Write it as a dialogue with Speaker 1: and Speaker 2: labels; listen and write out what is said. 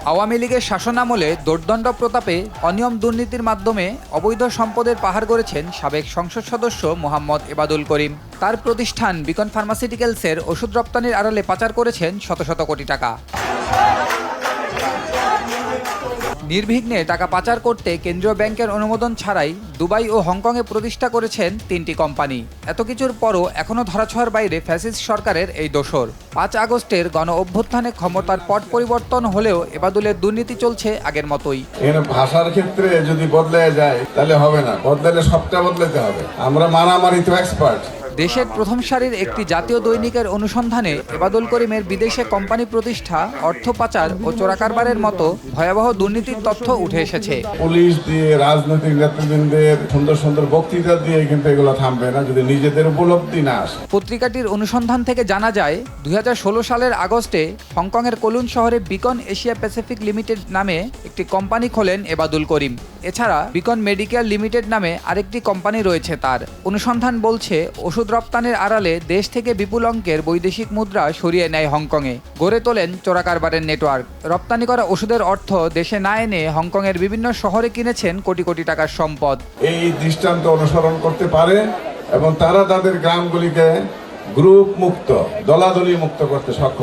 Speaker 1: আওয়ামী লীগের শাসনামলে দোর্দণ্ড প্রতাপে অনিয়ম দুর্নীতির মাধ্যমে অবৈধ সম্পদের পাহাড় গড়েছেন সাবেক সংসদ সদস্য মোহাম্মদ এবাদুল করিম। তার প্রতিষ্ঠান বিকন ফার্মাসিউটিক্যালসের ওষুধ রপ্তানির আড়ালে পাচার করেছেন শত শত কোটি টাকা। নির্বিঘ্নে টাকা পাচার করতে কেন্দ্রীয় ব্যাংকের অনুমোদন ছাড়াই দুবাই ও হংকংয়ে প্রতিষ্ঠা করেছেন 3টি কোম্পানি। এত কিছুর পরও এখনও ধরাছোঁয়ার বাইরে ফ্যাসিস্ট সরকারের এই দোসর। 5 আগস্টের গণ অভ্যুত্থানে ক্ষমতার পট পরিবর্তন হলেও এবাদুলের দুর্নীতি চলছে আগের মতোই।
Speaker 2: ভাষার ক্ষেত্রে যদি বদলে যায় তাহলে হবে না, বদলালে সবটা বদলাতে হবে। আমরা মারামারি তো এক্সপার্ট।
Speaker 1: দেশের প্রথম সারির একটি জাতীয় দৈনিকের অনুসন্ধানে এবাদুল করিমের বিদেশে কোম্পানি প্রতিষ্ঠা, অর্থ পাচার ও চোরাকারবারের মতো ভয়াবহ দুর্নীতির তথ্য উঠে এসেছে।
Speaker 2: পুলিশ দিয়ে, রাজনৈতিক নেতৃবৃন্দের সুন্দর সুন্দর বক্তৃতা দিয়ে কিন্তু এগুলো থামবে না যদি নিজেদের উপলব্ধি না আসে।
Speaker 1: পত্রিকাটির অনুসন্ধান থেকে জানা যায় 2016 সালের আগস্টে হংকংয়ের কলুন শহরে বিকন এশিয়া প্যাসিফিক লিমিটেড নামে একটি কোম্পানি খোলেন এবাদুল করিম। এছাড়া বিকন মেডিকেল লিমিটেড নামে আরেকটি কোম্পানি রয়েছে তার। অনুসন্ধান বলছে ওষুধ রপ্তানির আড়ালে দেশ থেকে বিপুল অঙ্কের বৈদেশিক মুদ্রা সরিয়ে নেয় হংকংয়ে, গড়ে তোলেন চোরাকারবারের নেটওয়ার্ক। রপ্তানি করা ওষুধের অর্থ দেশে না এনে হংকংয়ের বিভিন্ন শহরে কিনেছেন কোটি কোটি টাকার সম্পদ।
Speaker 2: এই দৃষ্টান্ত অনুসরণ করতে পারে এবং তারা তাদের গ্রামগুলিকে গ্রুপ মুক্ত, দলাদলি মুক্ত করতে সক্ষম।